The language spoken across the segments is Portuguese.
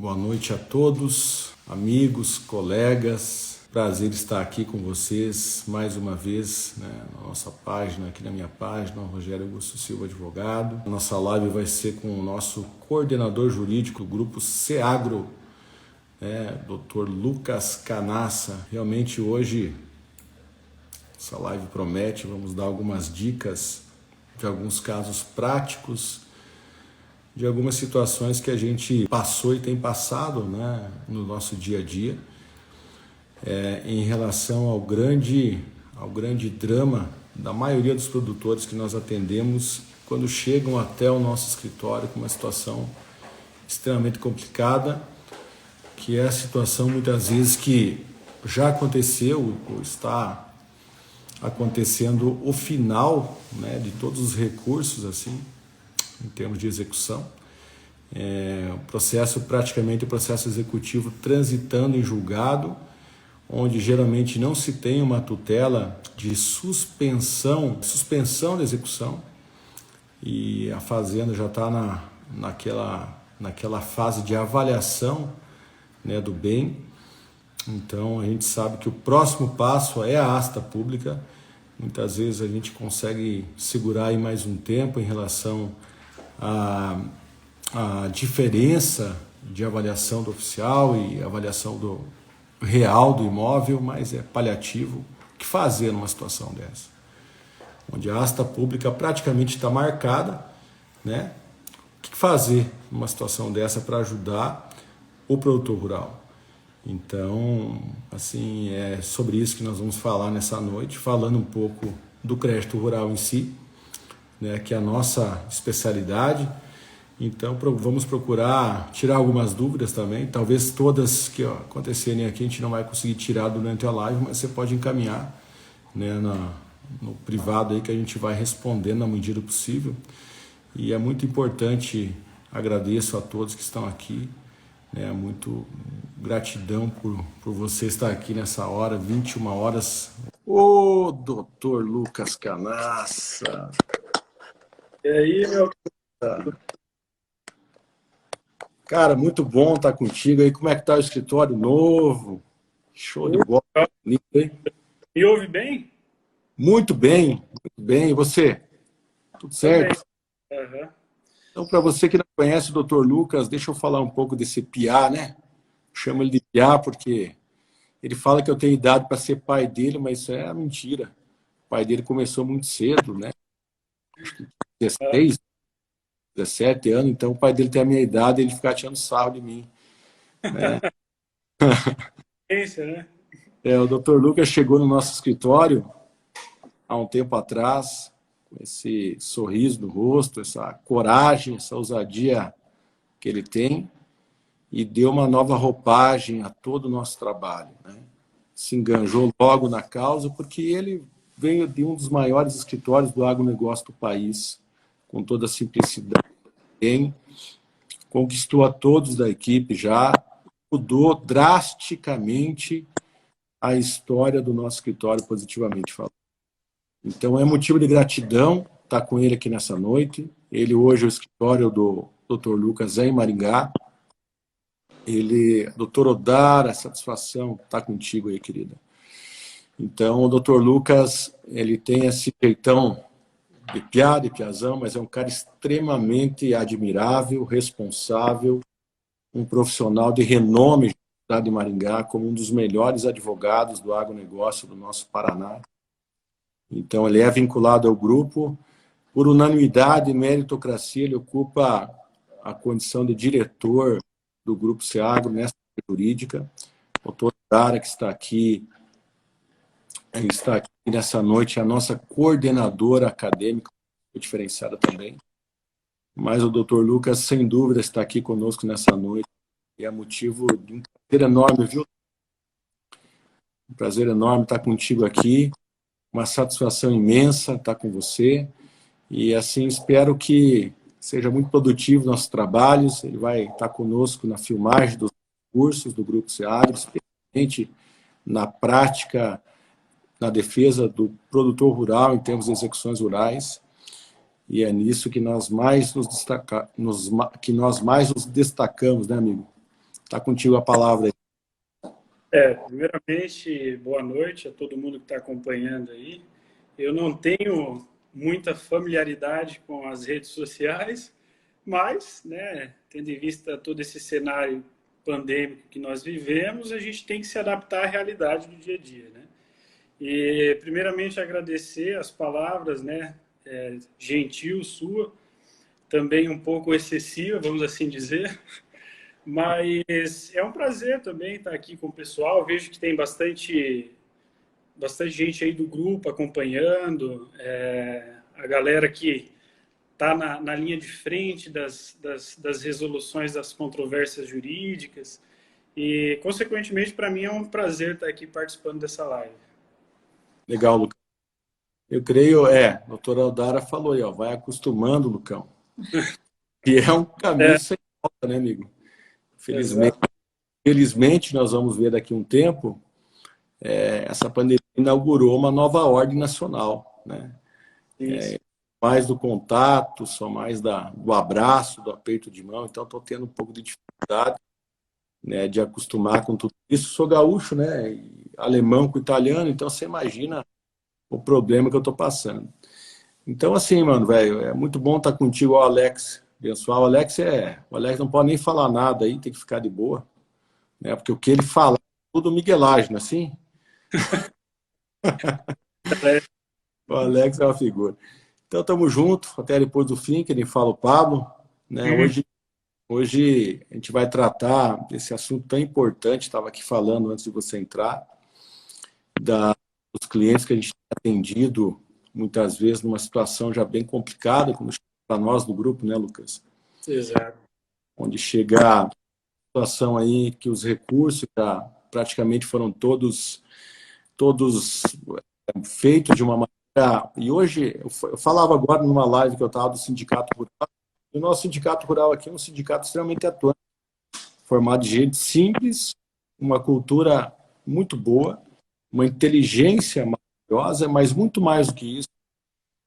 Boa noite a todos, amigos, colegas. Prazer estar aqui com vocês mais uma vez, na nossa página, aqui na minha página, Rogério Augusto Silva Advogado. A nossa live vai ser com o nosso coordenador jurídico do Grupo SEAGRO, Dr. Lucas Canassa. Realmente hoje essa live promete, vamos dar algumas dicas de alguns casos práticos, de algumas situações que a gente passou e tem passado, no nosso dia a dia, em relação ao grande drama da maioria dos produtores que nós atendemos quando chegam até o nosso escritório com uma situação extremamente complicada, que é a situação muitas vezes que já aconteceu ou está acontecendo o final, de todos os recursos assim, em termos de execução, praticamente o processo executivo transitando em julgado, onde geralmente não se tem uma tutela de suspensão da execução, e a fazenda já está naquela fase de avaliação, do bem. Então a gente sabe que o próximo passo é a asta pública. Muitas vezes a gente consegue segurar aí mais um tempo em relação à diferença de avaliação do oficial e avaliação do real do imóvel, mas é paliativo. O que fazer numa situação dessa? Onde a asta pública praticamente está marcada, O que fazer numa situação dessa para ajudar o produtor rural? Então, assim, é sobre isso que nós vamos falar nessa noite, falando um pouco do crédito rural em si, que é a nossa especialidade. Então, vamos procurar tirar algumas dúvidas também, talvez todas que acontecerem aqui a gente não vai conseguir tirar durante a live, mas você pode encaminhar, no privado aí, que a gente vai respondendo na medida do possível. E é muito importante, agradeço a todos que estão aqui, muito gratidão por você estar aqui nessa hora, 21 horas. Ô, doutor Lucas Canassa! E aí, meu... Cara, muito bom estar contigo aí. Como é que tá o escritório novo? Show de bola. Me ouve bem? Muito bem, muito bem. E você? Tudo certo? Uhum. Então, para você que não conhece o Dr. Lucas, deixa eu falar um pouco desse piá, Chamo ele de piá porque ele fala que eu tenho idade para ser pai dele, mas isso é mentira. O pai dele começou muito cedo, Acho que 16, 17 anos, então o pai dele tem a minha idade e ele fica tirando sarro de mim. O Dr. Lucas chegou no nosso escritório há um tempo atrás, com esse sorriso no rosto, essa coragem, essa ousadia que ele tem, e deu uma nova roupagem a todo o nosso trabalho. Se enganjou logo na causa, porque ele veio de um dos maiores escritórios do agronegócio do país, com toda a simplicidade que tem, conquistou a todos da equipe já, mudou drasticamente a história do nosso escritório, positivamente falando. Então é motivo de gratidão estar com ele aqui nessa noite. Ele hoje, o escritório do Dr. Lucas é em Maringá. Doutor Odara, a satisfação estar contigo aí, querida. Então, o Dr. Lucas, ele tem esse jeitão de piá, de piazão, mas é um cara extremamente admirável, responsável, um profissional de renome na cidade de Maringá, como um dos melhores advogados do agronegócio do nosso Paraná. Então, ele é vinculado ao grupo. Por unanimidade e meritocracia, ele ocupa a condição de diretor do Grupo SEAGRO nessa jurídica. O doutor Dara, que está aqui nessa noite, é a nossa coordenadora acadêmica, diferenciada também. Mas o doutor Lucas, sem dúvida, está aqui conosco nessa noite. E é motivo de um prazer enorme, viu? Um prazer enorme estar contigo aqui. Uma satisfação imensa estar com você. E assim, espero que seja muito produtivo nossos trabalhos. Ele vai estar conosco na filmagem dos cursos do Grupo SEAGRO, especialmente na prática, na defesa do produtor rural em termos de execuções rurais. E é nisso que nós mais nos destacamos, né, amigo? Tá contigo a palavra aí. Primeiramente, boa noite a todo mundo que está acompanhando aí. Eu não tenho muita familiaridade com as redes sociais, mas, né, tendo em vista todo esse cenário pandêmico que nós vivemos, a gente tem que se adaptar à realidade do dia a dia, né? E, primeiramente, agradecer as palavras, né, gentil sua, também um pouco excessiva, vamos assim dizer. Mas é um prazer também estar aqui com o pessoal. Vejo que tem bastante gente aí do grupo acompanhando, a galera que está na linha de frente das resoluções das controvérsias jurídicas. E, consequentemente, para mim é um prazer estar aqui participando dessa live. Legal, Lucão. Eu creio, a doutora Aldara falou aí, ó, vai acostumando, Lucão. E é um caminho sem volta, né, amigo? Felizmente, nós vamos ver daqui a um tempo, essa pandemia inaugurou uma nova ordem nacional, né? Mais do contato, só mais do abraço, do aperto de mão. Então, estou tendo um pouco de dificuldade, né, de acostumar com tudo isso. Sou gaúcho, né? E alemão com italiano, então você imagina o problema que eu estou passando. Então, assim, mano, velho, é muito bom estar contigo, o Alex. Pessoal, o Alex não pode nem falar nada aí, tem que ficar de boa, né? Porque o que ele fala é tudo miguelagem, assim. O Alex é uma figura. Então, estamos juntos, até depois do fim, que ele fala o Pablo, né? Hoje a gente vai tratar desse assunto tão importante, estava aqui falando antes de você entrar, dos clientes que a gente tem atendido, muitas vezes numa situação já bem complicada, como para nós do grupo, né, Lucas? Exato. Onde chega a situação aí que os recursos já praticamente foram todos feitos de uma maneira... E hoje, eu falava agora numa live que eu estava do Sindicato Rural, e o nosso Sindicato Rural aqui é um sindicato extremamente atuante, formado de gente simples, uma cultura muito boa, uma inteligência maravilhosa, mas muito mais do que isso,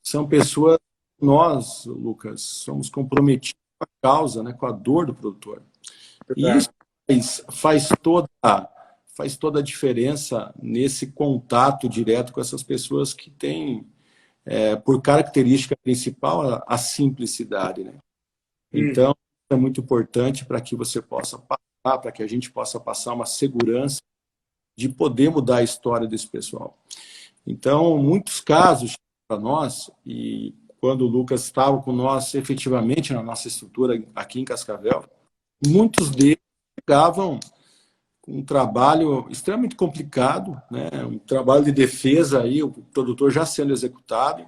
são pessoas, nós, Lucas, somos comprometidos com a causa, né, com a dor do produtor. E isso faz toda a diferença nesse contato direto com essas pessoas que têm, por característica principal, a simplicidade, né? Então, é muito importante para que você possa passar, para que a gente possa passar uma segurança de poder mudar a história desse pessoal. Então, muitos casos para nós, e quando o Lucas estava com nós efetivamente na nossa estrutura aqui em Cascavel, muitos deles chegavam com um trabalho extremamente complicado, né? Um trabalho de defesa, aí, o produtor já sendo executado,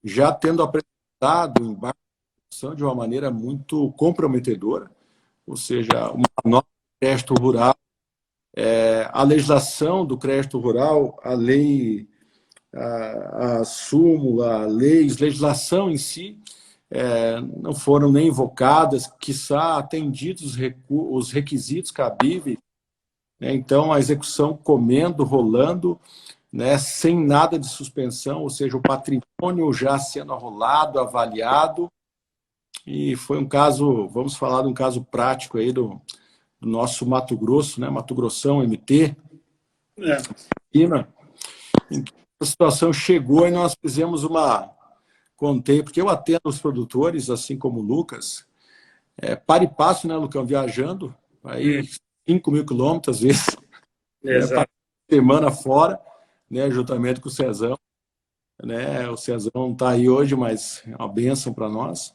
já tendo apresentado o embargo de uma maneira muito comprometedora, ou seja, uma nova crédito rural, a legislação do crédito rural, a lei, a súmula, a legislação em si, não foram nem invocadas, quiçá atendidos os requisitos cabíveis, né? Então, a execução comendo, rolando, né? Sem nada de suspensão, ou seja, o patrimônio já sendo arrolado, avaliado, e foi um caso, vamos falar de um caso prático aí do nosso Mato Grosso, né? Mato Grossão, MT, em que a situação chegou e nós fizemos contei, porque eu atendo os produtores, assim como o Lucas, para e passo, né, Lucão, viajando, aí 5.000 quilômetros, às vezes, Exato. semana fora, né, juntamente com o Cezão, né? O Cezão não está aí hoje, mas é uma bênção para nós.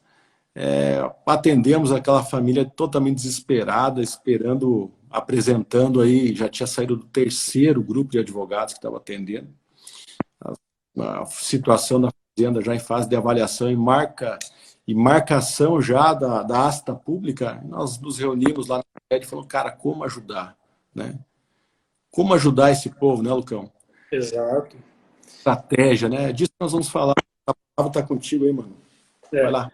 Atendemos aquela família totalmente desesperada, esperando, apresentando aí, já tinha saído do terceiro grupo de advogados que estava atendendo. A situação da fazenda já em fase de avaliação e marcação já da asta pública. Nós nos reunimos lá na sede e falamos, cara, como ajudar, né? Como ajudar esse povo, né, Lucão? Exato. Estratégia, né? Disso nós vamos falar. A palavra está contigo aí, mano. Vai lá.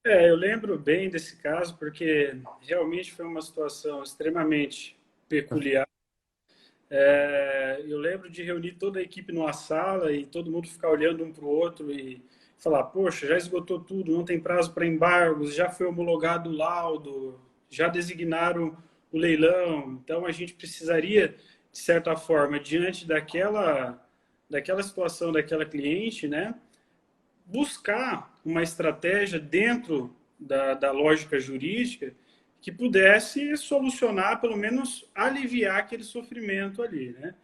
Eu lembro bem desse caso, porque realmente foi uma situação extremamente peculiar. Eu lembro de reunir toda a equipe numa sala e todo mundo ficar olhando um para o outro e falar, poxa, já esgotou tudo, não tem prazo para embargos, já foi homologado o laudo, já designaram o leilão. Então, a gente precisaria, de certa forma, diante daquela situação daquela cliente, né, buscar uma estratégia dentro da lógica jurídica que pudesse solucionar, pelo menos aliviar aquele sofrimento ali, né?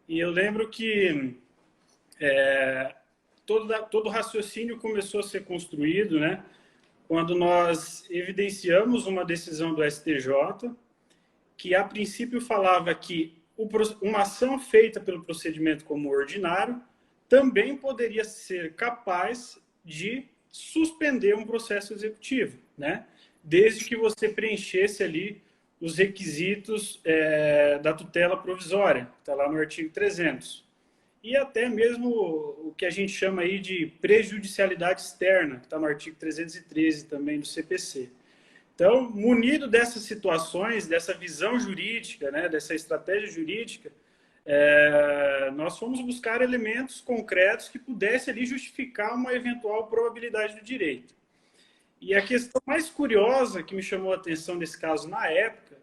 E eu lembro que todo raciocínio começou a ser construído, né, quando nós evidenciamos uma decisão do STJ que, a princípio, falava que uma ação feita pelo procedimento como ordinário também poderia ser capaz de suspender um processo executivo, né? Desde que você preenchesse ali os requisitos da tutela provisória, está lá no artigo 300. E até mesmo o que a gente chama aí de prejudicialidade externa, que está no artigo 313 também do CPC. Então, munido dessas situações, dessa visão jurídica, né, dessa estratégia jurídica, nós fomos buscar elementos concretos que pudessem ali justificar uma eventual probabilidade do direito. E a questão mais curiosa que me chamou a atenção nesse caso na época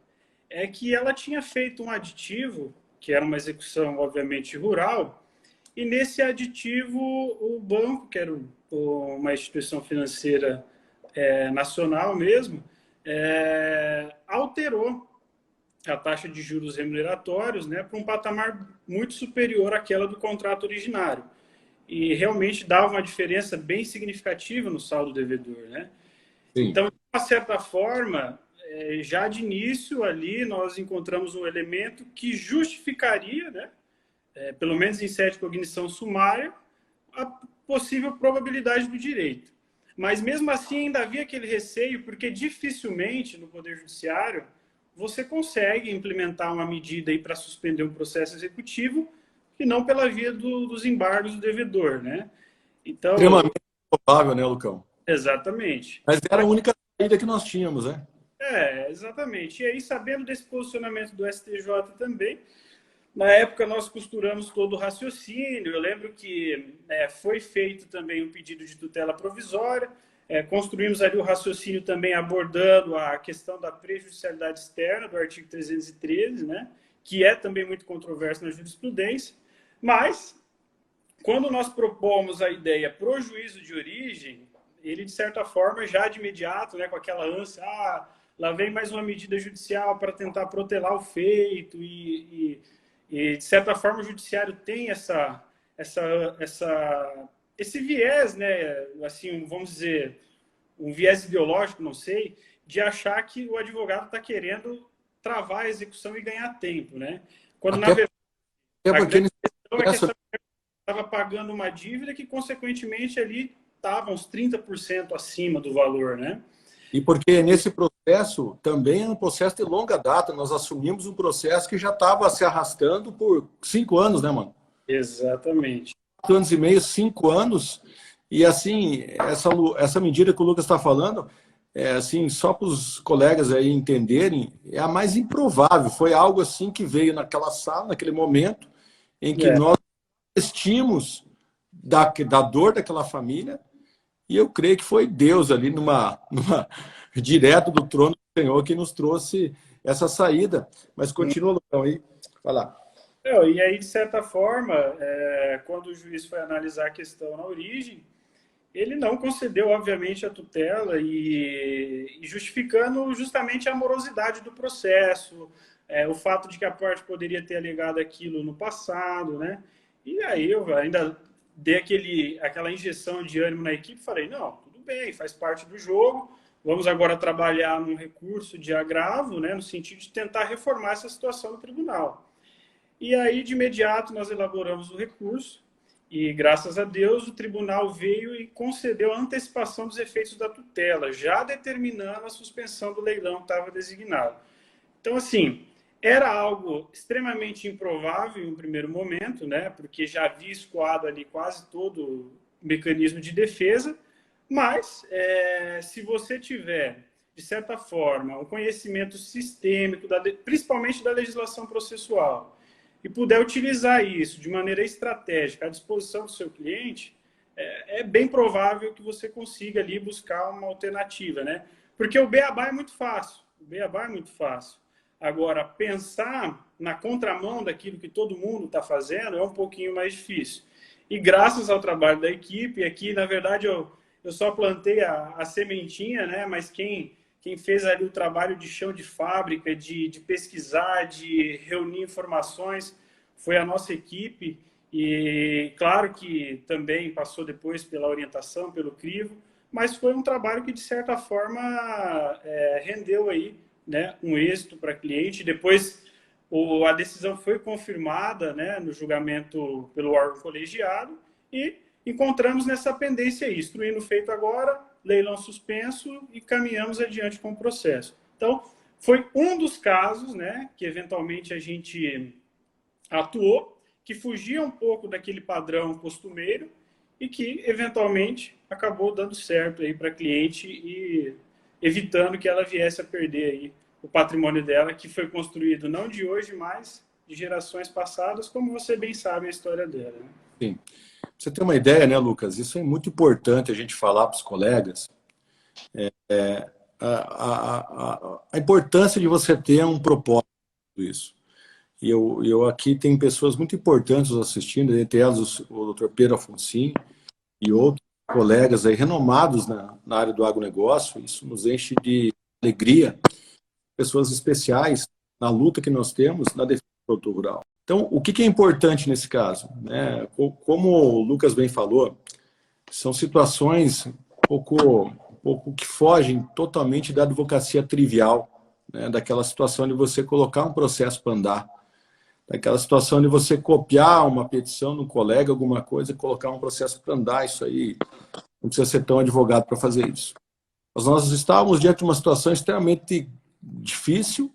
é que ela tinha feito um aditivo, que era uma execução, obviamente, rural, e nesse aditivo o banco, que era uma instituição financeira nacional mesmo, alterou a taxa de juros remuneratórios, né, para um patamar muito superior àquela do contrato originário. E realmente dava uma diferença bem significativa no saldo devedor, né? Sim. Então, de uma certa forma, já de início ali, nós encontramos um elemento que justificaria, né, pelo menos em sede de cognição sumária, a possível probabilidade do direito. Mas, mesmo assim, ainda havia aquele receio, porque dificilmente no Poder Judiciário você consegue implementar uma medida para suspender um processo executivo que não pela via dos embargos do devedor, né? Então, extremamente provável, né, Lucão? Exatamente. Mas era a única saída que nós tínhamos, né? Exatamente. E aí, sabendo desse posicionamento do STJ também, na época nós costuramos todo o raciocínio. Eu lembro que foi feito também um pedido de tutela provisória, construímos ali o raciocínio também abordando a questão da prejudicialidade externa do artigo 313, né, que é também muito controverso na jurisprudência, mas quando nós propomos a ideia pro juízo de origem, ele, de certa forma, já de imediato, né, com aquela ânsia, lá vem mais uma medida judicial para tentar protelar o feito e de certa forma, o judiciário tem esse viés, né, assim, vamos dizer, um viés ideológico, não sei, de achar que o advogado está querendo travar a execução e ganhar tempo, né? Quando, na verdade, a grande questão é que essa estava pagando uma dívida que, consequentemente, ali estava uns 30% acima do valor, né? E porque nesse processo também é um processo de longa data. Nós assumimos um processo que já estava se arrastando por 5 anos, né, mano? Exatamente. 4 anos e meio, 5 anos. E assim, essa medida que o Lucas está falando, assim, só para os colegas aí entenderem, é a mais improvável. Foi algo assim que veio naquela sala, naquele momento, em que nós investimos da dor daquela família. E eu creio que foi Deus ali, direto do trono do Senhor, que nos trouxe essa saída. Mas continua, Lucão, aí. Vai lá. E aí, de certa forma, quando o juiz foi analisar a questão na origem, ele não concedeu, obviamente, a tutela e justificando justamente a morosidade do processo, o fato de que a parte poderia ter alegado aquilo no passado, né? E aí eu ainda dei aquela injeção de ânimo na equipe, falei, não, tudo bem, faz parte do jogo, vamos agora trabalhar num recurso de agravo, né, no sentido de tentar reformar essa situação no tribunal. E aí, de imediato, nós elaboramos o recurso e, graças a Deus, o tribunal veio e concedeu a antecipação dos efeitos da tutela, já determinando a suspensão do leilão que estava designado. Então, assim, era algo extremamente improvável em um primeiro momento, né, porque já havia escoado ali quase todo o mecanismo de defesa, mas se você tiver, de certa forma, um conhecimento sistêmico, principalmente da legislação processual, e puder utilizar isso de maneira estratégica à disposição do seu cliente, é bem provável que você consiga ali buscar uma alternativa, né? Porque o beabá é muito fácil, Agora, pensar na contramão daquilo que todo mundo está fazendo é um pouquinho mais difícil. E graças ao trabalho da equipe, aqui, na verdade, eu só plantei a sementinha, né? Mas quem fez ali o trabalho de chão de fábrica, de pesquisar, de reunir informações, foi a nossa equipe. E claro que também passou depois pela orientação, pelo crivo, mas foi um trabalho que, de certa forma, rendeu aí, né, um êxito para cliente. Depois a decisão foi confirmada, né, no julgamento pelo órgão colegiado e encontramos nessa pendência aí, instruindo feito agora, leilão suspenso e caminhamos adiante com o processo. Então, foi um dos casos, né, que eventualmente a gente atuou, que fugia um pouco daquele padrão costumeiro e que eventualmente acabou dando certo aí para a cliente e evitando que ela viesse a perder aí o patrimônio dela, que foi construído não de hoje, mas de gerações passadas, como você bem sabe a história dela. Né? Sim. Pra você ter uma ideia, né, Lucas? Isso é muito importante a gente falar para os colegas. A importância de você ter um propósito disso. E eu aqui tenho pessoas muito importantes assistindo, entre elas o Dr. Pedro Afonso e outros colegas aí renomados na área do agronegócio. Isso nos enche de alegria. Pessoas especiais na luta que nós temos na defesa do produtor rural. Então, o que é importante nesse caso? Né? Como o Lucas bem falou, são situações um pouco que fogem totalmente da advocacia trivial, né? Daquela situação de você colocar um processo para andar, daquela situação de você copiar uma petição no colega, alguma coisa, e colocar um processo para andar. Isso aí não precisa ser tão advogado para fazer isso. Nós estávamos diante de uma situação extremamente difícil.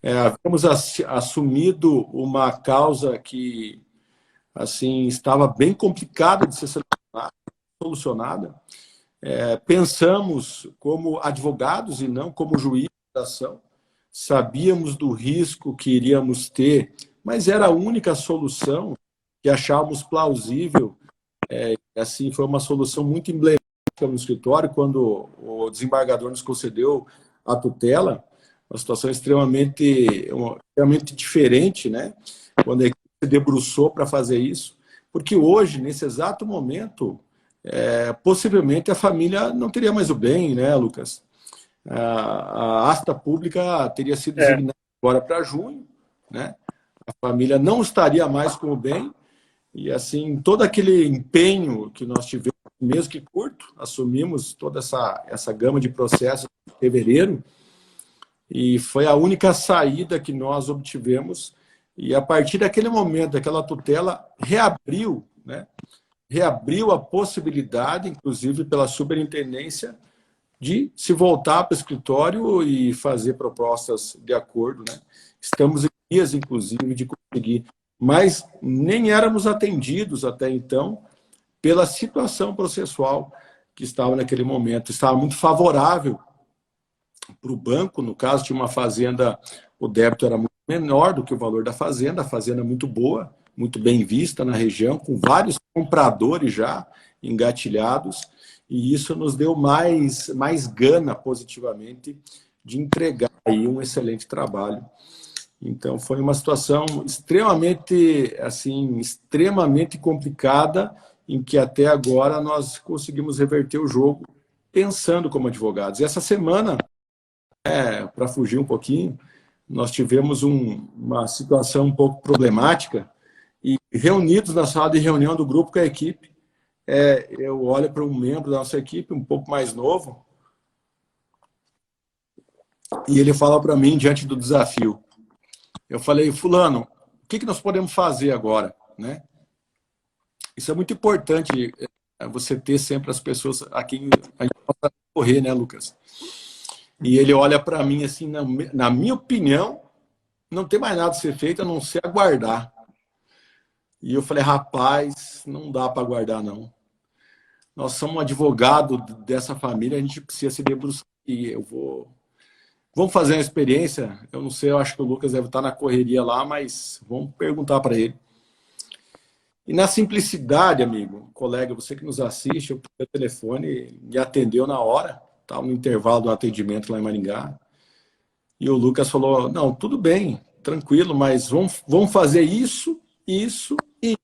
Havíamos assumido uma causa que assim estava bem complicada de ser solucionada. Pensamos como advogados e não como juiz da ação. Sabíamos do risco que iríamos ter, mas era a única solução que achávamos plausível. Assim, foi uma solução muito emblemática no escritório, quando o desembargador nos concedeu a tutela, uma situação extremamente diferente, né? Quando a equipe se debruçou para fazer isso, porque hoje, nesse exato momento, possivelmente a família não teria mais o bem, né, Lucas? A asta pública teria sido designada agora para junho, né? A família não estaria mais com o bem, e assim, todo aquele empenho que nós tivemos, mesmo que curto, assumimos toda essa gama de processos em fevereiro, e foi a única saída que nós obtivemos, e a partir daquele momento, daquela tutela, reabriu, né? Reabriu a possibilidade, inclusive pela superintendência, de se voltar para o escritório e fazer propostas de acordo, né? Estamos em dias, inclusive, de conseguir, mas nem éramos atendidos até então pela situação processual que estava naquele momento. Estava muito favorável para o banco, no caso, tinha uma fazenda, o débito era muito menor do que o valor da fazenda, a fazenda muito boa, muito bem vista na região, com vários compradores já engatilhados, e isso nos deu mais gana positivamente de entregar aí um excelente trabalho. Então foi uma situação extremamente complicada, em que até agora nós conseguimos reverter o jogo pensando como advogados. E essa semana, para fugir um pouquinho, nós tivemos uma situação um pouco problemática, e reunidos na sala de reunião do grupo com a equipe, eu olho para um membro da nossa equipe, um pouco mais novo, e ele fala para mim, diante do desafio, eu falei: fulano, o que nós podemos fazer agora? Né? Isso é muito importante, você ter sempre as pessoas a quem a gente possa correr, né, Lucas? E ele olha para mim assim, na minha opinião, não tem mais nada a ser feito a não ser aguardar. E eu falei: rapaz, não dá para aguardar, não. Nós somos um advogado dessa família, a gente precisa se debruçar. E vamos fazer uma experiência. Eu não sei, eu acho que o Lucas deve estar na correria lá, mas vamos perguntar para ele. E na simplicidade, amigo, colega, você que nos assiste, eu peguei o telefone, me atendeu na hora, estava no intervalo do atendimento lá em Maringá. E o Lucas falou, não, tudo bem, tranquilo, mas vamos fazer isso, isso e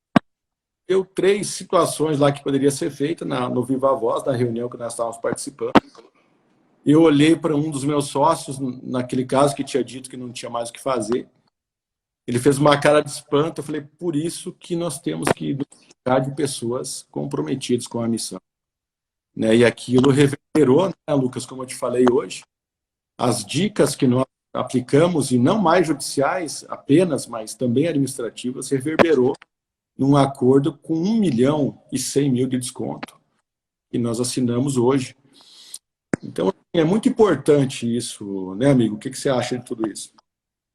deu 3 situações lá que poderia ser feita no Viva Voz, da reunião que nós estávamos participando. Eu olhei para um dos meus sócios, naquele caso que tinha dito que não tinha mais o que fazer. Ele fez uma cara de espanto. Eu falei, por isso que nós temos que nos cercar de pessoas comprometidas com a missão. Né? E aquilo reverberou, né, Lucas, como eu te falei hoje, as dicas que nós aplicamos, e não mais judiciais apenas, mas também administrativas, reverberou num acordo com 1.100.000 de desconto que nós assinamos hoje. Então, é muito importante isso, né, amigo? O que você acha de tudo isso?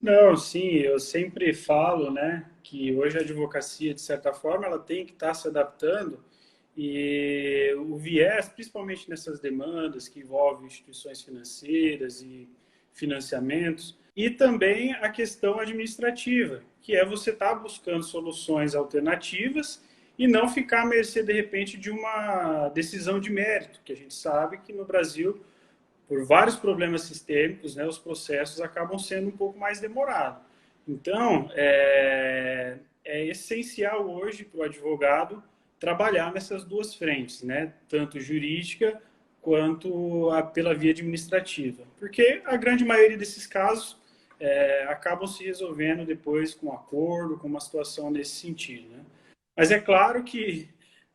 Não, sim, eu sempre falo, né, que hoje a advocacia, de certa forma, ela tem que estar se adaptando e o viés, principalmente nessas demandas que envolvem instituições financeiras e financiamentos, e também a questão administrativa, que é você estar buscando soluções alternativas e não ficar à mercê, de repente, de uma decisão de mérito, que a gente sabe que no Brasil por vários problemas sistêmicos, né, os processos acabam sendo um pouco mais demorados. Então, é essencial hoje para o advogado trabalhar nessas duas frentes, né, tanto jurídica quanto pela via administrativa, porque a grande maioria desses casos acabam se resolvendo depois com um acordo, com uma situação nesse sentido. Né? Mas é claro que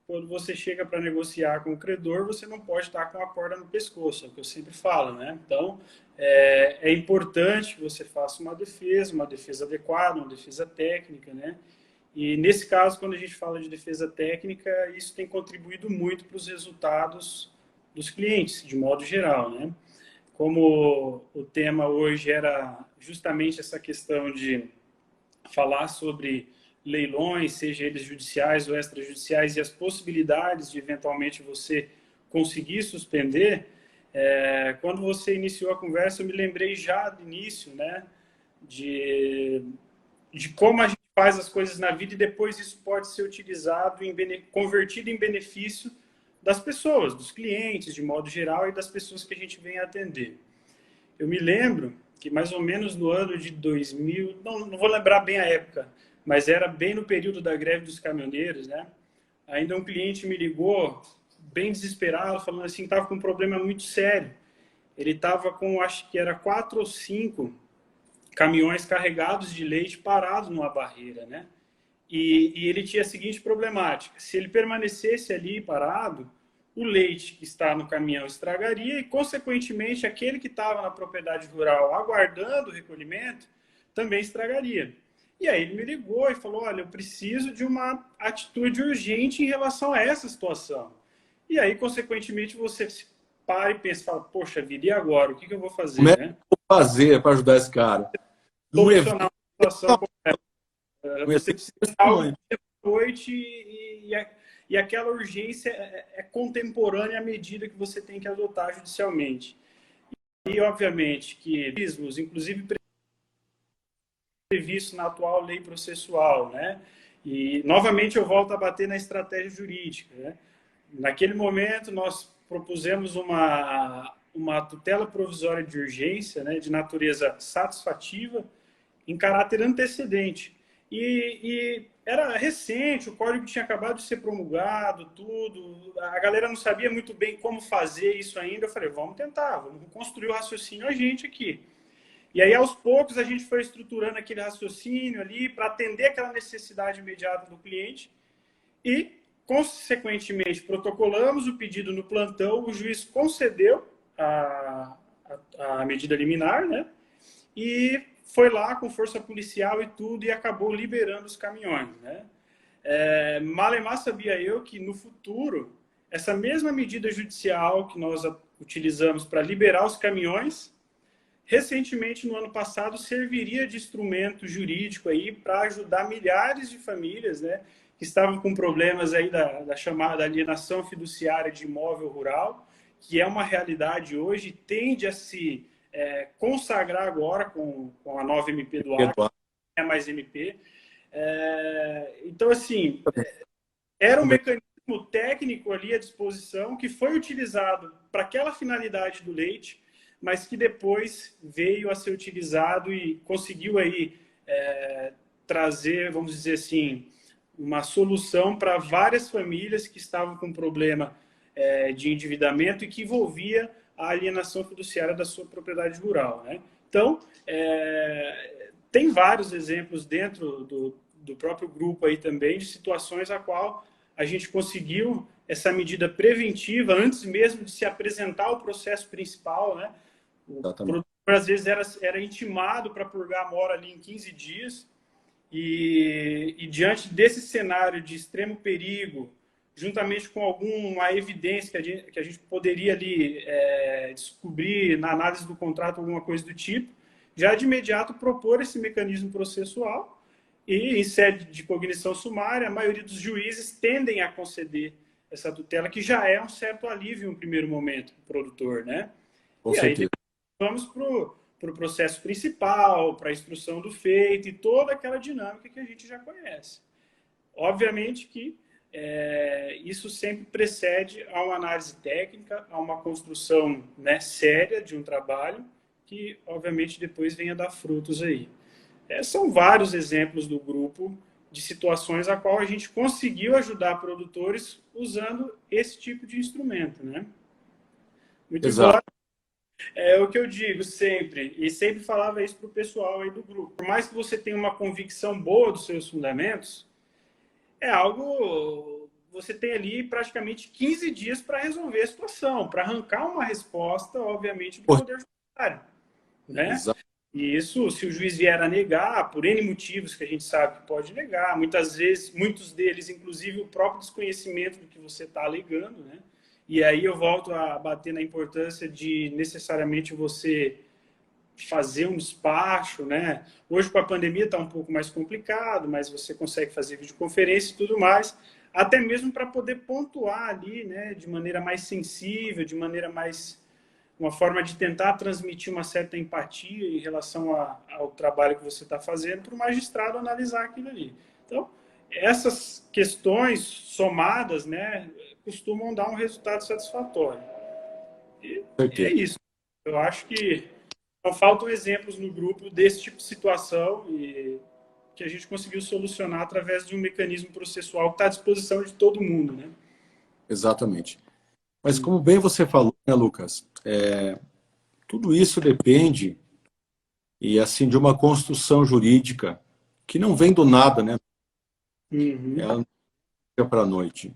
quando você chega para negociar com o credor, você não pode estar com a corda no pescoço, é o que eu sempre falo, né? Então, é importante que você faça uma defesa adequada, uma defesa técnica, né? E nesse caso, quando a gente fala de defesa técnica, isso tem contribuído muito para os resultados dos clientes, de modo geral, né? Como o tema hoje era justamente essa questão de falar sobre leilões, seja eles judiciais ou extrajudiciais, e as possibilidades de eventualmente você conseguir suspender, quando você iniciou a conversa, eu me lembrei já do início, né, de como a gente faz as coisas na vida e depois isso pode ser utilizado, convertido em benefício das pessoas, dos clientes, de modo geral, e das pessoas que a gente vem atender. Eu me lembro que mais ou menos no ano de 2000, não vou lembrar bem a época, mas era bem no período da greve dos caminhoneiros, né? Ainda um cliente me ligou, bem desesperado, falando assim, estava com um problema muito sério. Ele estava com, acho que era 4 ou 5 caminhões carregados de leite parados numa barreira, né? E ele tinha a seguinte problemática: se ele permanecesse ali parado, o leite que está no caminhão estragaria e, consequentemente, aquele que estava na propriedade rural aguardando o recolhimento também estragaria. E aí ele me ligou e falou, olha, eu preciso de uma atitude urgente em relação a essa situação. E aí, consequentemente, você para e pensa, fala, poxa vida, e agora? O que eu vou Como é fazer? que Né? eu vou fazer para ajudar esse cara? Um evento, Solucionar uma situação como essa. um Você evento precisa de desse algo tamanho. à noite e aquela urgência é contemporânea à medida que você tem que adotar judicialmente. E, obviamente, que inclusive previsto na atual lei processual, né? E, novamente, eu volto a bater na estratégia jurídica, né? Naquele momento, nós propusemos uma tutela provisória de urgência, né, de natureza satisfativa, em caráter antecedente. E era recente, o código tinha acabado de ser promulgado, tudo. A galera não sabia muito bem como fazer isso ainda. Eu falei, vamos tentar, vamos construir o raciocínio a gente aqui. E aí, aos poucos, a gente foi estruturando aquele raciocínio ali para atender aquela necessidade imediata do cliente e, consequentemente, protocolamos o pedido no plantão, o juiz concedeu a medida liminar, né? E foi lá com força policial e tudo e acabou liberando os caminhões, né? Malemar sabia eu que no futuro essa mesma medida judicial que nós utilizamos para liberar os caminhões, recentemente no ano passado serviria de instrumento jurídico aí para ajudar milhares de famílias, né, que estavam com problemas aí da chamada alienação fiduciária de imóvel rural, que é uma realidade hoje, tende a se consagrar agora com a nova MP do Acre, não é mais MP. Então, assim, era um mecanismo técnico ali à disposição que foi utilizado para aquela finalidade do leite, mas que depois veio a ser utilizado e conseguiu aí trazer, vamos dizer assim, uma solução para várias famílias que estavam com problema de endividamento e que envolvia a alienação fiduciária da sua propriedade rural, né? Então, tem vários exemplos dentro do próprio grupo aí também de situações a qual a gente conseguiu essa medida preventiva antes mesmo de se apresentar o processo principal, né? O produtor, às vezes, era intimado para purgar a mora ali em 15 dias e diante desse cenário de extremo perigo, juntamente com alguma evidência que a gente poderia ali descobrir na análise do contrato, alguma coisa do tipo, já de imediato propor esse mecanismo processual e, em sede de cognição sumária, a maioria dos juízes tendem a conceder essa tutela, que já é um certo alívio no primeiro momento para o produtor, né? Com e certeza. aí vamos para o processo principal, para a instrução do feito e toda aquela dinâmica que a gente já conhece. Obviamente que isso sempre precede a uma análise técnica, a uma construção, né, séria de um trabalho que, obviamente, depois venha dar frutos aí. São vários exemplos do grupo de situações a qual a gente conseguiu ajudar produtores usando esse tipo de instrumento, né? Muito embora, é o que eu digo sempre, e sempre falava isso para o pessoal aí do grupo. Por mais que você tenha uma convicção boa dos seus fundamentos, é algo... Você tem ali praticamente 15 dias para resolver a situação, para arrancar uma resposta, obviamente, do Poder Judiciário, né? Exato. E isso, se o juiz vier a negar, por N motivos que a gente sabe que pode negar, muitas vezes, muitos deles, inclusive o próprio desconhecimento do que você está alegando, né? E aí eu volto a bater na importância de necessariamente você fazer um despacho, né? Hoje com a pandemia está um pouco mais complicado, mas você consegue fazer videoconferência e tudo mais, até mesmo para poder pontuar ali, né, de maneira mais sensível, de maneira mais... uma forma de tentar transmitir uma certa empatia em relação ao trabalho que você está fazendo para o magistrado analisar aquilo ali. Então, essas questões somadas, né, costumam dar um resultado satisfatório. E é isso. Eu acho que não faltam exemplos no grupo desse tipo de situação e que a gente conseguiu solucionar através de um mecanismo processual que está à disposição de todo mundo, né? Exatamente. Mas como bem você falou, né, Lucas, tudo isso depende e assim de uma construção jurídica que não vem do nada, né? Ela não fica para a noite.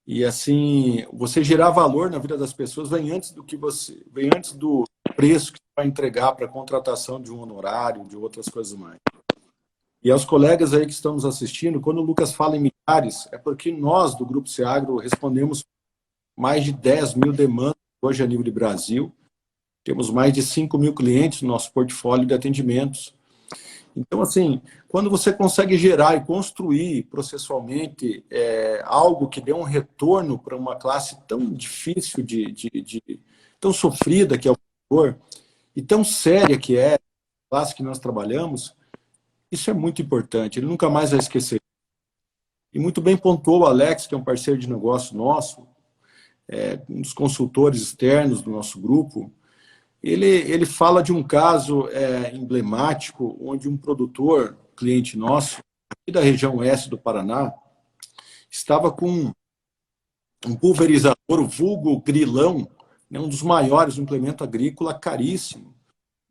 E assim, você gerar valor na vida das pessoas vem antes do preço que você vai entregar para a contratação de um honorário, de outras coisas mais. E aos colegas aí que estamos assistindo, quando o Lucas fala em milhares, é porque nós do Grupo Seagro respondemos mais de 10 mil demandas hoje a nível de Brasil. Temos mais de 5 mil clientes no nosso portfólio de atendimentos. Então, assim, quando você consegue gerar e construir processualmente algo que dê um retorno para uma classe tão difícil, tão sofrida que é o produtor, e tão séria que é a classe que nós trabalhamos, isso é muito importante. Ele nunca mais vai esquecer. E muito bem pontuou o Alex, que é um parceiro de negócio nosso, um dos consultores externos do nosso grupo. Ele fala de um caso emblemático, onde um produtor, cliente nosso, aqui da região oeste do Paraná, estava com um pulverizador, o vulgo grilão, né, um dos maiores, um implemento agrícola caríssimo.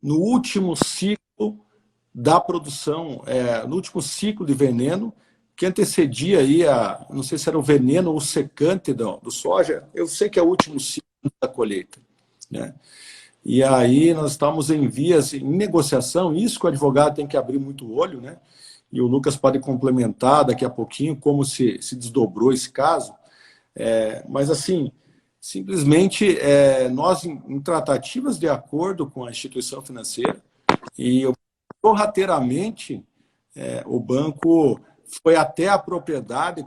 No último ciclo da produção, no último ciclo de veneno, que antecedia aí não sei se era o veneno ou o secante do soja, eu sei que é o último ciclo da colheita, né? E aí nós estamos em vias, em negociação, isso que o advogado tem que abrir muito o olho, né? E o Lucas pode complementar daqui a pouquinho como se desdobrou esse caso. Mas assim, simplesmente nós em tratativas de acordo com a instituição financeira e sorrateiramente o banco foi até a propriedade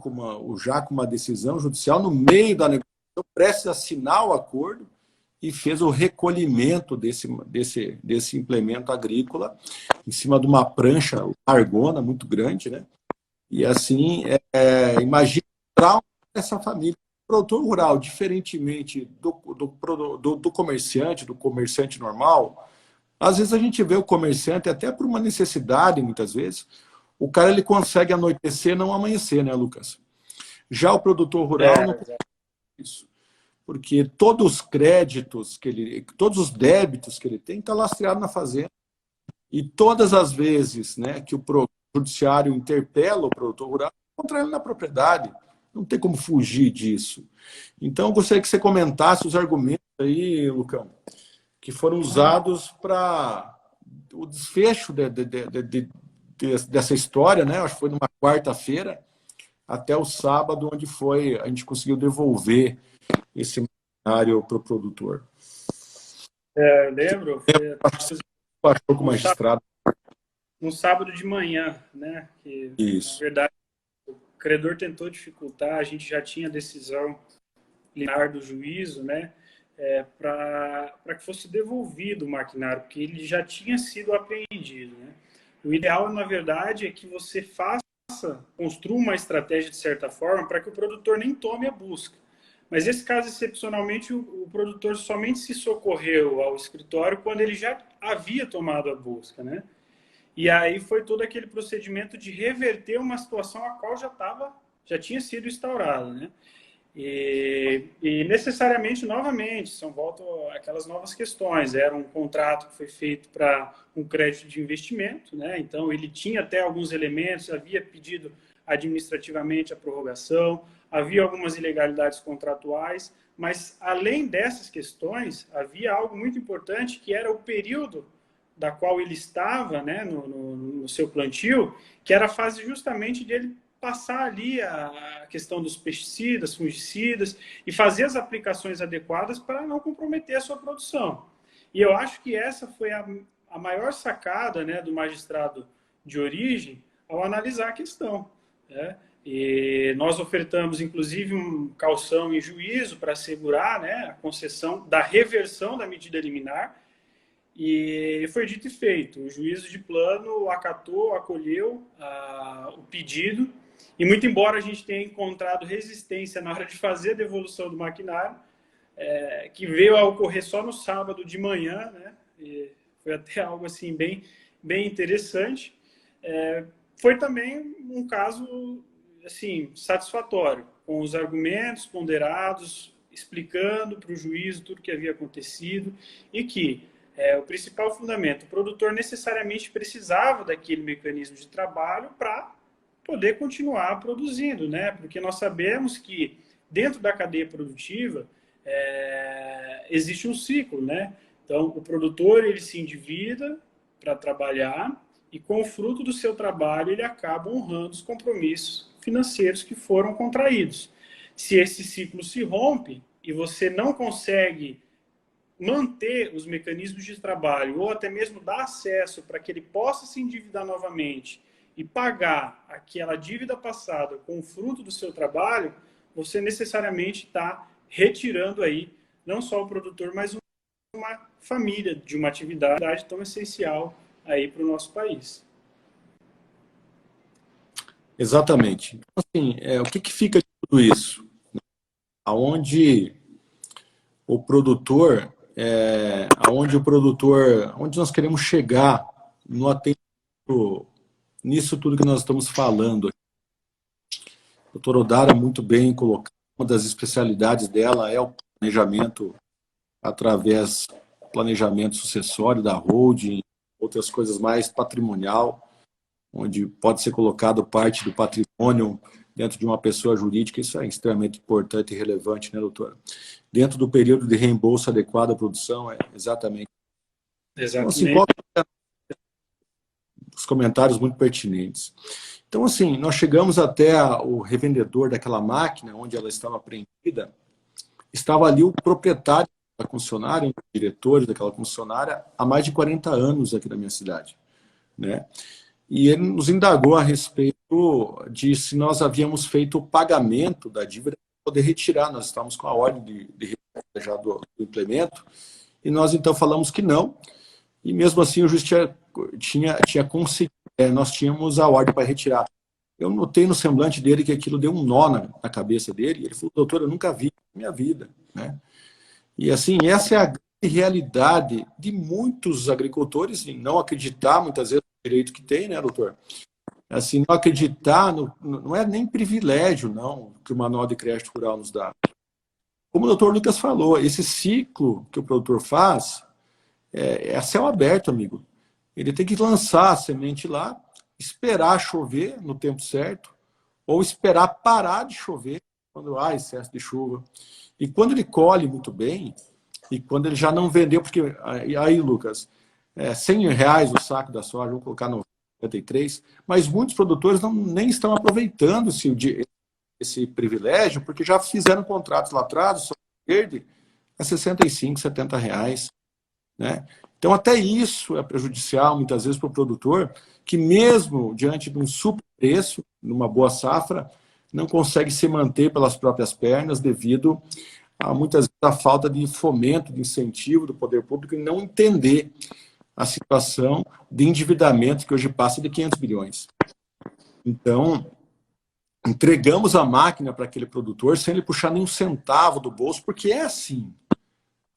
já com uma decisão judicial no meio da negociação, prestes a assinar o acordo, e fez o recolhimento desse implemento agrícola em cima de uma prancha largona muito grande, né? E assim, imagina o trauma dessa família, produtor rural, diferentemente do comerciante normal, às vezes a gente vê o comerciante, até por uma necessidade, muitas vezes, o cara ele consegue anoitecer, não amanhecer, né, Lucas? Já o produtor rural não consegue isso, porque todos os créditos todos os débitos que ele tem, está lastreado na fazenda. E todas as vezes, né, que o judiciário interpela o produtor rural, contra ele na propriedade. Não tem como fugir disso. Então, eu gostaria que você comentasse os argumentos aí, Lucão, que foram usados para o desfecho dessa história, né? Acho que foi numa quarta-feira até o sábado, onde a gente conseguiu devolver esse maquinário para o produtor. Eu lembro, Passou com o magistrado. No sábado de manhã, né? Que, isso. Na verdade, o credor tentou dificultar, a gente já tinha decisão liminar do juízo, né? Para que fosse devolvido o maquinário, porque ele já tinha sido apreendido, né? O ideal, na verdade, é que você construa uma estratégia de certa forma para que o produtor nem tome a busca. Mas esse caso, excepcionalmente, o produtor somente se socorreu ao escritório quando ele já havia tomado a busca, né? E aí foi todo aquele procedimento de reverter uma situação a qual já tinha sido instaurada, né? E necessariamente, novamente, voltam aquelas novas questões. Era um contrato que foi feito para um crédito de investimento, né? Então ele tinha até alguns elementos, havia pedido administrativamente a prorrogação, havia algumas ilegalidades contratuais, mas além dessas questões, havia algo muito importante, que era o período da qual ele estava, né, no seu plantio, que era a fase justamente de ele passar ali a questão dos pesticidas, fungicidas, e fazer as aplicações adequadas para não comprometer a sua produção. E eu acho que essa foi a maior sacada, né, do magistrado de origem ao analisar a questão, né? E nós ofertamos, inclusive, um calção em juízo para assegurar, né, a concessão da reversão da medida liminar, e foi dito e feito. O juízo de plano acatou, acolheu o pedido, e muito embora a gente tenha encontrado resistência na hora de fazer a devolução do maquinário, que veio a ocorrer só no sábado de manhã, né? E foi até algo assim bem interessante. Foi também um caso assim satisfatório, com os argumentos ponderados, explicando para o juiz tudo que havia acontecido e que o principal fundamento, o produtor necessariamente precisava daquele mecanismo de trabalho para poder continuar produzindo, né? Porque nós sabemos que dentro da cadeia produtiva existe um ciclo, né? Então, o produtor ele se endivida para trabalhar e com o fruto do seu trabalho ele acaba honrando os compromissos financeiros que foram contraídos. Se esse ciclo se rompe e você não consegue manter os mecanismos de trabalho ou até mesmo dar acesso para que ele possa se endividar novamente e pagar aquela dívida passada com o fruto do seu trabalho, você necessariamente está retirando aí não só o produtor, mas uma família de uma atividade tão essencial aí para o nosso país. Exatamente. Então, assim, o que fica de tudo isso? Onde nós queremos chegar no atendimento, nisso tudo que nós estamos falando. A doutora Odara muito bem colocou, uma das especialidades dela é o planejamento através do planejamento sucessório da holding, outras coisas mais patrimonial, onde pode ser colocado parte do patrimônio dentro de uma pessoa jurídica. Isso é extremamente importante e relevante, né, doutora? Dentro do período de reembolso adequado à produção, exatamente. Exatamente. Então, assim, os comentários muito pertinentes. Então, assim, nós chegamos até o revendedor daquela máquina, onde ela estava apreendida, estava ali o proprietário da concessionária, um dos diretores daquela concessionária, há mais de 40 anos aqui na minha cidade, né? E ele nos indagou a respeito de se nós havíamos feito o pagamento da dívida para poder retirar. Nós estávamos com a ordem de retirada já do implemento, e nós então falamos que não, e mesmo assim o juiz tinha conseguido, nós tínhamos a ordem para retirar. eu notei no semblante dele que aquilo deu um nó na cabeça dele. E ele falou, doutor, eu nunca vi na minha vida, né? E assim, essa é a grande realidade de muitos agricultores em não acreditar, muitas vezes, no direito que tem, né, doutor? Assim, não acreditar, não é nem privilégio, não, que o Manual de Crédito Rural nos dá. Como o doutor Lucas falou, esse ciclo que o produtor faz é a céu aberto, amigo. Ele tem que lançar a semente lá, esperar chover no tempo certo, ou esperar parar de chover quando há excesso de chuva. E quando ele colhe muito bem, e quando ele já não vendeu, porque aí, Lucas, R$ 100 o saco da soja, vamos colocar 93, mas muitos produtores nem estão aproveitando esse privilégio, porque já fizeram contratos lá atrás, só verde, a R$ 65, R$ 70, né? Então, até isso é prejudicial, muitas vezes, para o produtor, que mesmo diante de um super preço, numa boa safra, não consegue se manter pelas próprias pernas devido a, muitas vezes, a falta de fomento, de incentivo do poder público e não entender a situação de endividamento que hoje passa de 500 bilhões. Então, entregamos a máquina para aquele produtor sem ele puxar nenhum centavo do bolso, porque é assim.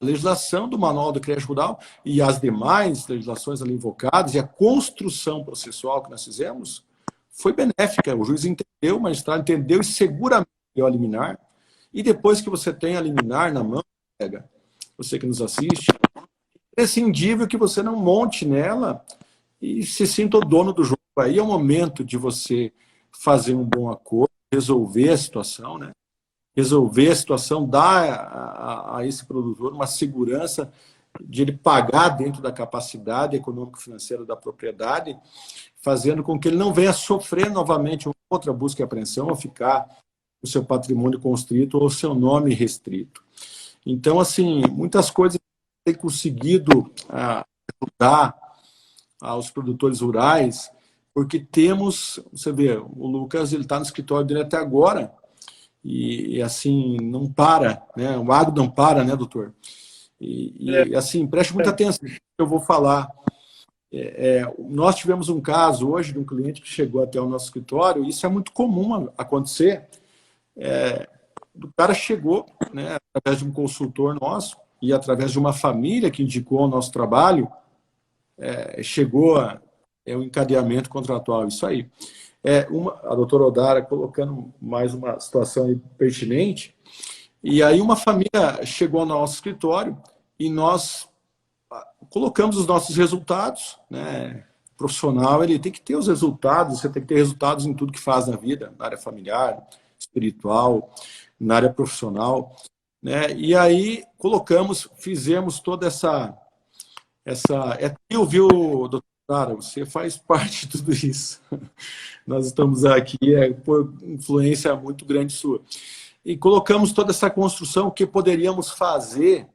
A legislação do Manual do Crédito Rural e as demais legislações ali invocadas e a construção processual que nós fizemos foi benéfica. O juiz entendeu, o magistrado entendeu e seguramente deu a liminar. E depois que você tem a liminar na mão, você que nos assiste, é prescindível que você não monte nela e se sinta o dono do jogo. Aí é o momento de você fazer um bom acordo, resolver a situação, né? Resolver a situação, dar a esse produtor uma segurança de ele pagar dentro da capacidade econômico-financeira da propriedade, fazendo com que ele não venha sofrer novamente outra busca e apreensão ou ficar o seu patrimônio constrito ou o seu nome restrito. Então, assim, muitas coisas têm conseguido ajudar aos produtores rurais, porque temos, você vê, o Lucas, ele está no escritório dele até agora, e assim, não para, né? O agro não para, né, doutor? E assim, preste muita atenção no que eu vou falar. Nós tivemos um caso hoje de um cliente que chegou até o nosso escritório, e isso é muito comum acontecer. O cara chegou, né, através de um consultor nosso e através de uma família que indicou o nosso trabalho, chegou o encadeamento contratual, isso aí. A doutora Odara colocando mais uma situação pertinente, e aí uma família chegou ao nosso escritório e nós colocamos os nossos resultados, né? O profissional, ele tem que ter os resultados, você tem que ter resultados em tudo que faz na vida, na área familiar, espiritual, na área profissional, né? E aí fizemos toda essa viu, doutora, você faz parte de tudo isso. Nós estamos aqui por influência muito grande sua. E colocamos toda essa construção, o que poderíamos fazer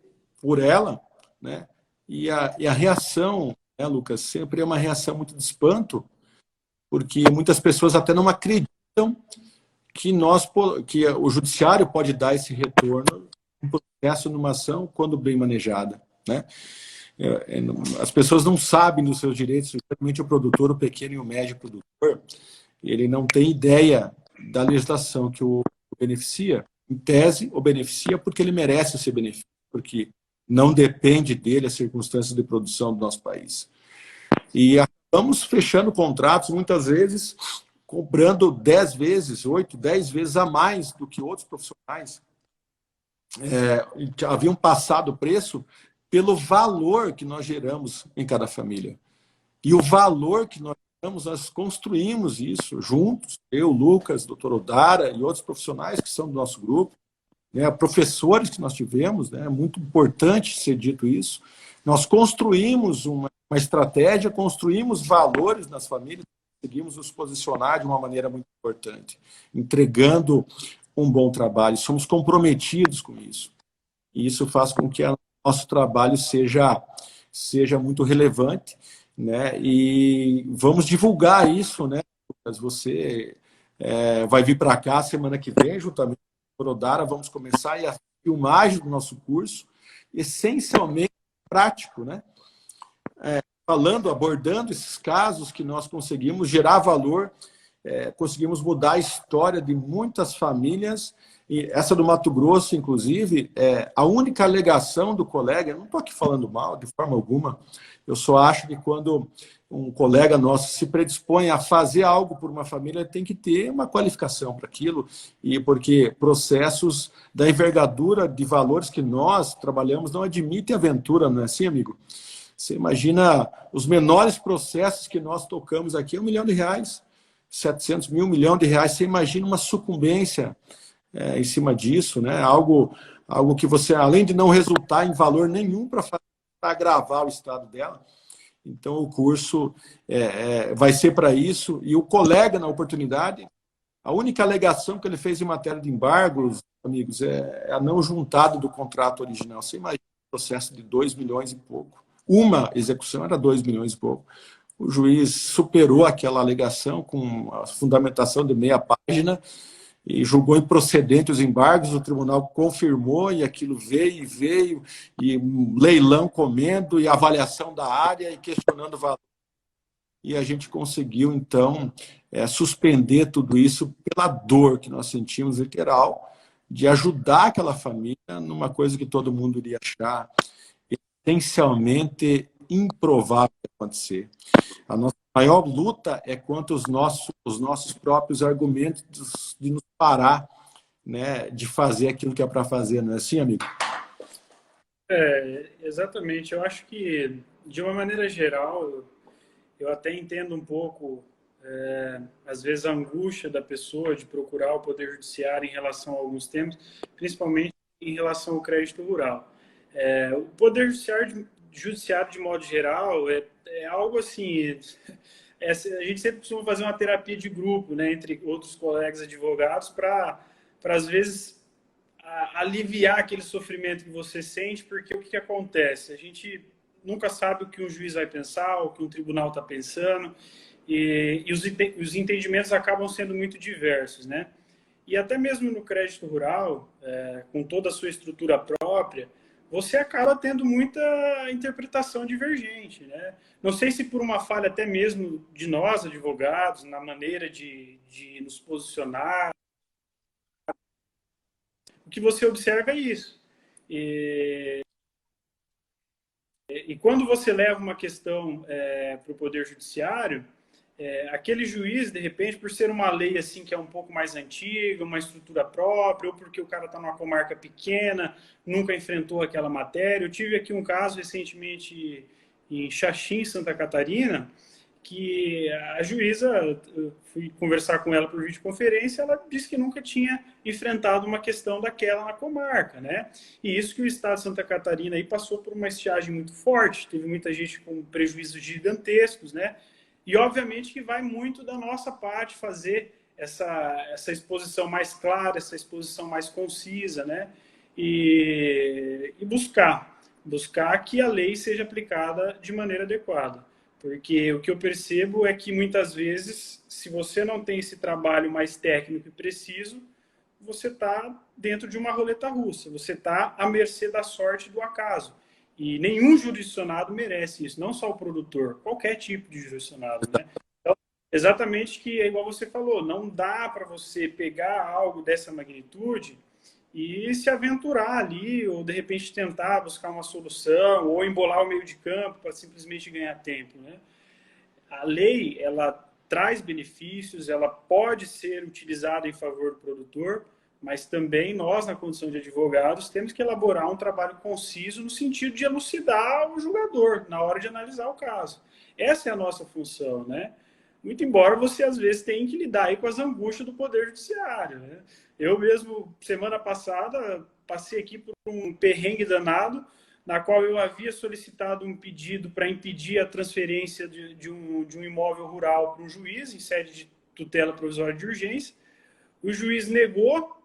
por ela, né? E a reação, né, Lucas, sempre é uma reação muito de espanto, porque muitas pessoas até não acreditam que o judiciário pode dar esse retorno no processo de uma ação quando bem manejada, né? As pessoas não sabem dos seus direitos, principalmente o produtor, o pequeno e o médio produtor, ele não tem ideia da legislação que o beneficia. Em tese, o beneficia porque ele merece esse benefício, porque não depende dele as circunstâncias de produção do nosso país. E acabamos fechando contratos, muitas vezes, cobrando 10 vezes, 8, 10 vezes a mais do que outros profissionais haviam passado o preço pelo valor que nós geramos em cada família. E o valor que nós geramos, nós construímos isso juntos, eu, Lucas, doutor Odara e outros profissionais que são do nosso grupo, né, professores que nós tivemos, né, é muito importante ser dito isso. Nós construímos uma estratégia, construímos valores nas famílias, conseguimos nos posicionar de uma maneira muito importante, entregando um bom trabalho, somos comprometidos com isso. E isso faz com que o nosso trabalho seja muito relevante, né? E vamos divulgar isso, né? Você vai vir para cá semana que vem, juntamente com a Odara, vamos começar a filmagem do nosso curso, essencialmente prático, né? Abordando esses casos que nós conseguimos gerar valor conseguimos mudar a história de muitas famílias. E essa do Mato Grosso, inclusive, a única alegação do colega, eu não estou aqui falando mal de forma alguma, eu só acho que quando um colega nosso se predispõe a fazer algo por uma família, tem que ter uma qualificação para aquilo, e porque processos da envergadura de valores que nós trabalhamos não admitem aventura, não é assim, amigo? Você imagina os menores processos que nós tocamos aqui, R$ 1 milhão, 700 mil, R$ 1 milhão. Você imagina uma sucumbência em cima disso, né? Algo que você, além de não resultar em valor nenhum para agravar o estado dela. Então, o curso vai ser para isso. E o colega, na oportunidade, a única alegação que ele fez em matéria de embargos, amigos, é a não juntada do contrato original. Você imagina um processo de 2 milhões e pouco. Uma execução era 2 milhões e pouco. O juiz superou aquela alegação com a fundamentação de meia página e julgou improcedente os embargos. O tribunal confirmou e aquilo veio, e leilão comendo, e avaliação da área, e questionando o valor. E a gente conseguiu, então, suspender tudo isso pela dor que nós sentimos, literal, de ajudar aquela família numa coisa que todo mundo iria achar essencialmente improvável de acontecer. A nossa maior luta é contra os nossos próprios argumentos de nos parar, né, de fazer aquilo que é para fazer, não é assim, amigo? Exatamente. Eu acho que, de uma maneira geral, eu até entendo um pouco, às vezes, a angústia da pessoa de procurar o Poder Judiciário em relação a alguns temas, principalmente em relação ao crédito rural. O Poder Judiciário, de modo geral, é algo assim... a gente sempre costuma fazer uma terapia de grupo, né, entre outros colegas advogados, para às vezes, aliviar aquele sofrimento que você sente, porque o que acontece? A gente nunca sabe o que um juiz vai pensar, o que um tribunal está pensando, e os entendimentos acabam sendo muito diversos, né? E até mesmo no crédito rural, com toda a sua estrutura própria, você acaba tendo muita interpretação divergente, né? Não sei se por uma falha até mesmo de nós, advogados, na maneira de nos posicionar. O que você observa é isso. E quando você leva uma questão para o Poder Judiciário, aquele juiz, de repente, por ser uma lei assim que é um pouco mais antiga, uma estrutura própria, ou porque o cara está numa comarca pequena, nunca enfrentou aquela matéria. Eu tive aqui um caso recentemente em Xaxim, Santa Catarina, que a juíza, fui conversar com ela por videoconferência, ela disse que nunca tinha enfrentado uma questão daquela na comarca, né? E isso que o estado de Santa Catarina aí passou por uma estiagem muito forte, teve muita gente com prejuízos gigantescos, né? E, obviamente, que vai muito da nossa parte fazer essa exposição mais clara, essa exposição mais concisa, né? E buscar que a lei seja aplicada de maneira adequada. Porque o que eu percebo é que, muitas vezes, se você não tem esse trabalho mais técnico e preciso, você está dentro de uma roleta russa, você está à mercê da sorte do acaso. E nenhum jurisdicionado merece isso, não só o produtor, qualquer tipo de jurisdicionado, né? Então, exatamente que é igual você falou, não dá para você pegar algo dessa magnitude e se aventurar ali, ou de repente tentar buscar uma solução, ou embolar o meio de campo para simplesmente ganhar tempo, né? A lei, ela traz benefícios, ela pode ser utilizada em favor do produtor, mas também nós, na condição de advogados, temos que elaborar um trabalho conciso no sentido de elucidar o julgador na hora de analisar o caso. Essa é a nossa função, né? Muito embora você, às vezes, tenha que lidar aí com as angústias do Poder Judiciário, né? Eu mesmo, semana passada, passei aqui por um perrengue danado, na qual eu havia solicitado um pedido para impedir a transferência de um imóvel rural para um juiz, em sede de tutela provisória de urgência. O juiz negou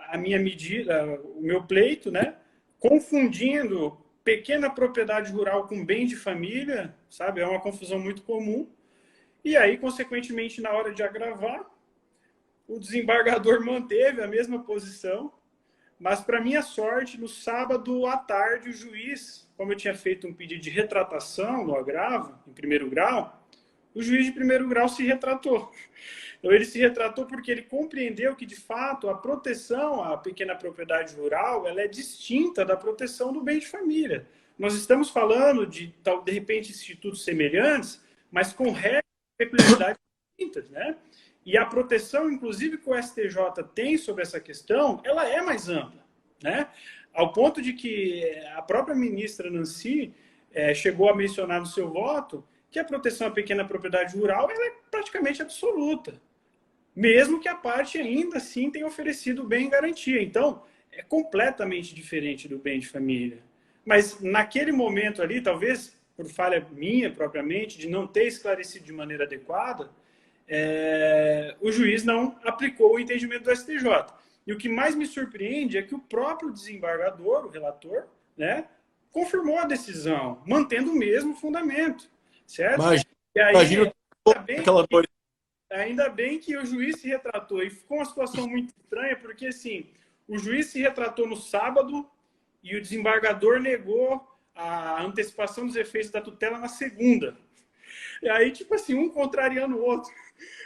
a minha medida, o meu pleito, né? Confundindo pequena propriedade rural com bem de família, sabe? É uma confusão muito comum. E aí, consequentemente, na hora de agravar, o desembargador manteve a mesma posição, mas, para minha sorte, no sábado à tarde, o juiz, como eu tinha feito um pedido de retratação no agravo, em primeiro grau, o juiz de primeiro grau se retratou. Então, ele se retratou porque ele compreendeu que, de fato, a proteção à pequena propriedade rural ela é distinta da proteção do bem de família. Nós estamos falando de repente, institutos semelhantes, mas com regras e peculiaridades distintas, né? E a proteção, inclusive, que o STJ tem sobre essa questão, ela é mais ampla, né? Ao ponto de que a própria ministra Nancy chegou a mencionar no seu voto que a proteção à pequena propriedade rural ela é praticamente absoluta, mesmo que a parte ainda assim tenha oferecido o bem em garantia. Então, é completamente diferente do bem de família. Mas naquele momento ali, talvez por falha minha propriamente, de não ter esclarecido de maneira adequada, o juiz não aplicou o entendimento do STJ. E o que mais me surpreende é que o próprio desembargador, o relator, né, confirmou a decisão, mantendo o mesmo fundamento, certo? Imagina aquela coisa. Ainda bem que o juiz se retratou. E ficou uma situação muito estranha, porque assim, o juiz se retratou no sábado e o desembargador negou a antecipação dos efeitos da tutela na segunda. E aí, tipo assim, um contrariando o outro.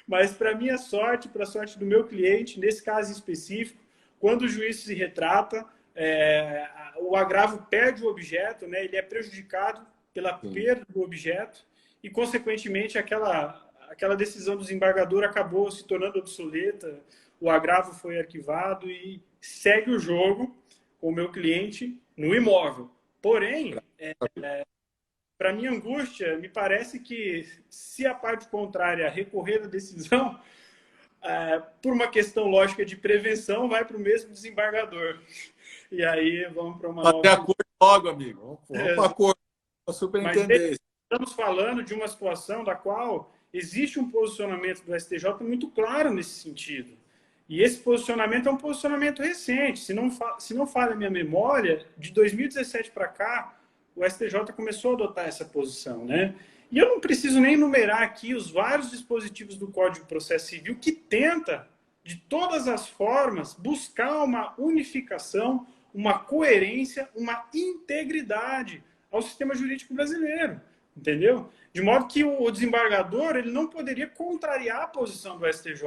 Mas, para minha sorte, para a sorte do meu cliente, nesse caso específico, quando o juiz se retrata, o agravo perde o objeto, né? Ele é prejudicado pela perda do objeto e, consequentemente, aquela decisão do desembargador acabou se tornando obsoleta, o agravo foi arquivado e segue o jogo com o meu cliente no imóvel. Porém, para minha angústia, me parece que se a parte contrária recorrer à decisão, por uma questão lógica de prevenção, vai para o mesmo desembargador. E aí vamos para uma nova... Até acordo logo, amigo. Vamos para acordo. Para superintender. Mas estamos falando de uma situação da qual existe um posicionamento do STJ muito claro nesse sentido. E esse posicionamento é um posicionamento recente. Se não falha a minha memória, de 2017 para cá, o STJ começou a adotar essa posição, né? E eu não preciso nem enumerar aqui os vários dispositivos do Código de Processo Civil que tenta, de todas as formas, buscar uma unificação, uma coerência, uma integridade ao sistema jurídico brasileiro, entendeu? De modo que o desembargador ele não poderia contrariar a posição do STJ.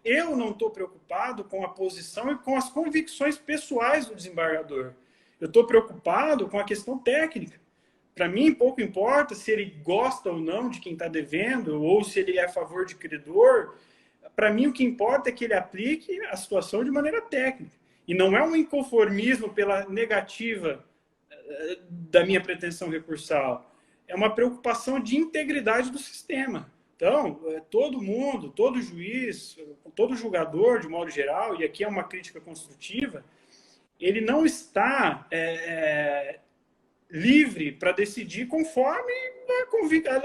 Eu não estou preocupado com a posição e com as convicções pessoais do desembargador. Eu estou preocupado com a questão técnica. Para mim, pouco importa se ele gosta ou não de quem está devendo, ou se ele é a favor de credor. Para mim, o que importa é que ele aplique a situação de maneira técnica. E não é um inconformismo pela negativa da minha pretensão recursal. É uma preocupação de integridade do sistema. Então, todo mundo, todo juiz, todo julgador, de modo geral, e aqui é uma crítica construtiva, ele não está livre para decidir conforme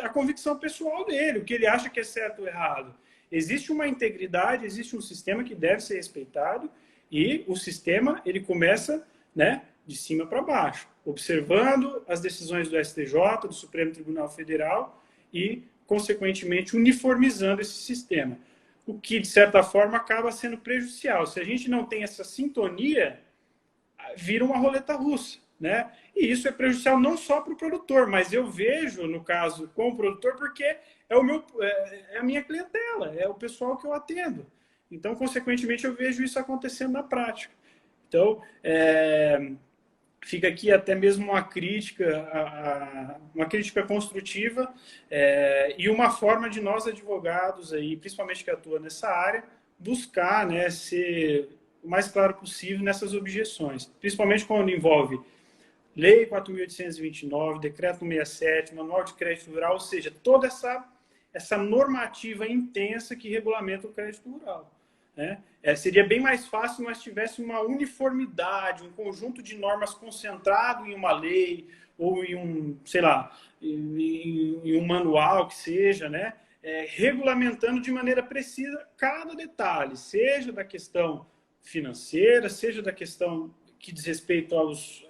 a convicção pessoal dele, o que ele acha que é certo ou errado. Existe uma integridade, existe um sistema que deve ser respeitado e o sistema ele começa, né, de cima para baixo, observando as decisões do STJ, do Supremo Tribunal Federal e, consequentemente, uniformizando esse sistema. O que, de certa forma, acaba sendo prejudicial. Se a gente não tem essa sintonia, vira uma roleta russa, né? E isso é prejudicial não só para o produtor, mas eu vejo, no caso, com o produtor, porque é a minha clientela, é o pessoal que eu atendo. Então, consequentemente, eu vejo isso acontecendo na prática. Então, fica aqui até mesmo uma crítica construtiva e uma forma de nós advogados, aí, principalmente que atuam nessa área, buscar, né, ser o mais claro possível nessas objeções, principalmente quando envolve Lei 4.829, Decreto 67, Manual de Crédito Rural, ou seja, toda essa normativa intensa que regulamenta o crédito rural. Né? Seria bem mais fácil se nós tivéssemos uma uniformidade, um conjunto de normas concentrado em uma lei ou em um, sei lá, em um manual que seja, né? Regulamentando de maneira precisa cada detalhe, seja da questão financeira, seja da questão que diz respeito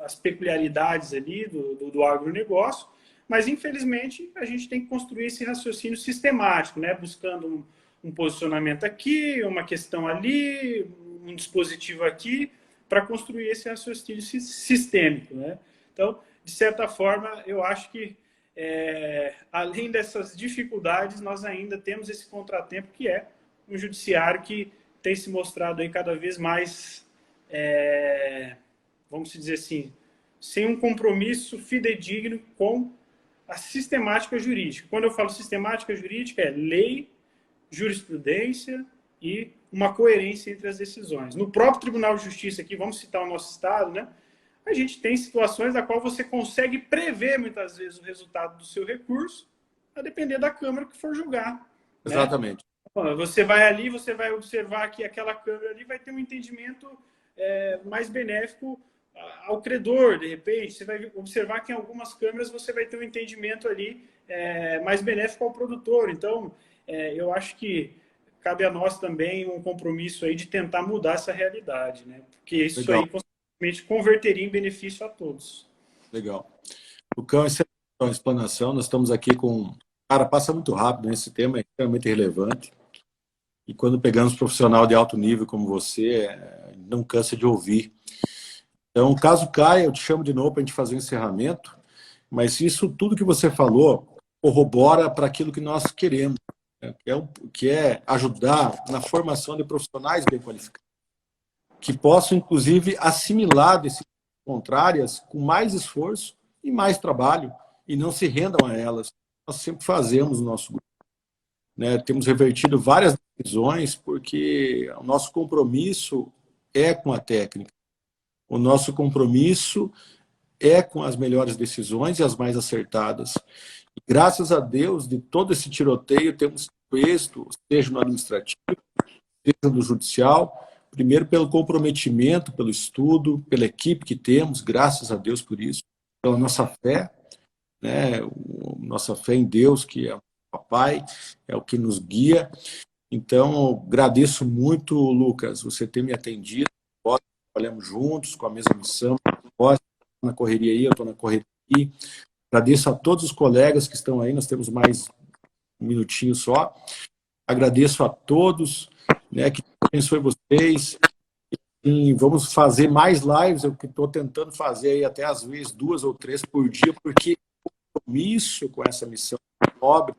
às peculiaridades ali do agronegócio, mas infelizmente a gente tem que construir esse raciocínio sistemático, né? Buscando um posicionamento aqui, uma questão ali, um dispositivo aqui, para construir esse raciocínio sistêmico, né? Então, de certa forma, eu acho que além dessas dificuldades, nós ainda temos esse contratempo que é um judiciário que tem se mostrado aí cada vez mais, vamos dizer assim, sem um compromisso fidedigno com a sistemática jurídica. Quando eu falo sistemática jurídica, é lei, jurisprudência e uma coerência entre as decisões. No próprio Tribunal de Justiça, aqui, vamos citar o nosso estado, né? A gente tem situações da qual você consegue prever, muitas vezes, o resultado do seu recurso, a depender da Câmara que for julgar. Né? Exatamente. Você vai ali, você vai observar que aquela Câmara ali vai ter um entendimento mais benéfico ao credor, de repente. Você vai observar que em algumas câmaras você vai ter um entendimento ali mais benéfico ao produtor. Então, eu acho que cabe a nós também um compromisso aí de tentar mudar essa realidade, né? Porque isso Legal. aí, consequentemente, converteria em benefício a todos. Legal. Lucão, essa é uma explanação. Nós estamos aqui com... Cara, passa muito rápido, né? Esse tema é extremamente relevante. E quando pegamos um profissional de alto nível como você, não cansa de ouvir. Então, caso caia, eu te chamo de novo para a gente fazer um encerramento. Mas isso tudo que você falou corrobora para aquilo que nós queremos, né? Que é ajudar na formação de profissionais bem qualificados, que possam, inclusive, assimilar decisões contrárias com mais esforço e mais trabalho, e não se rendam a elas. Nós sempre fazemos no nosso grupo. Né? Temos revertido várias decisões porque o nosso compromisso é com a técnica. O nosso compromisso é com as melhores decisões e as mais acertadas. E, graças a Deus, de todo esse tiroteio, temos êxito, seja no administrativo, seja no judicial, primeiro pelo comprometimento, pelo estudo, pela equipe que temos, graças a Deus por isso, pela nossa fé, né? Nossa fé em Deus, que é o Papai, é o que nos guia. Então, agradeço muito, Lucas, você ter me atendido. Nós trabalhamos juntos, com a mesma missão. Nós na correria aí, eu estou na correria aqui. Agradeço a todos os colegas que estão aí, nós temos mais um minutinho só. Agradeço a todos, né, que abençoe vocês. E vamos fazer mais lives, eu que estou tentando fazer aí até às vezes 2 ou 3 por dia, porque o compromisso com essa missão é nobre.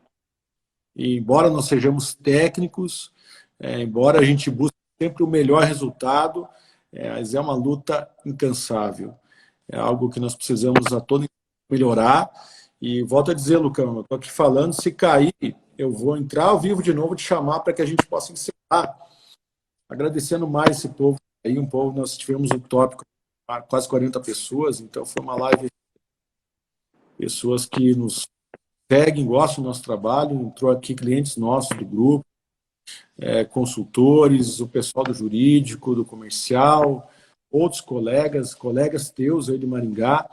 E embora nós sejamos técnicos, embora a gente busque sempre o melhor resultado, mas é uma luta incansável. É algo que nós precisamos a todo melhorar. E volto a dizer, Lucão, eu estou aqui falando, se cair, eu vou entrar ao vivo de novo, te chamar para que a gente possa encerrar. Agradecendo mais esse povo aí, um povo, nós tivemos um tópico quase 40 pessoas, então foi uma live, pessoas que nos seguem, gostam do nosso trabalho, entrou aqui clientes nossos do grupo, consultores, o pessoal do jurídico, do comercial, outros colegas teus aí de Maringá.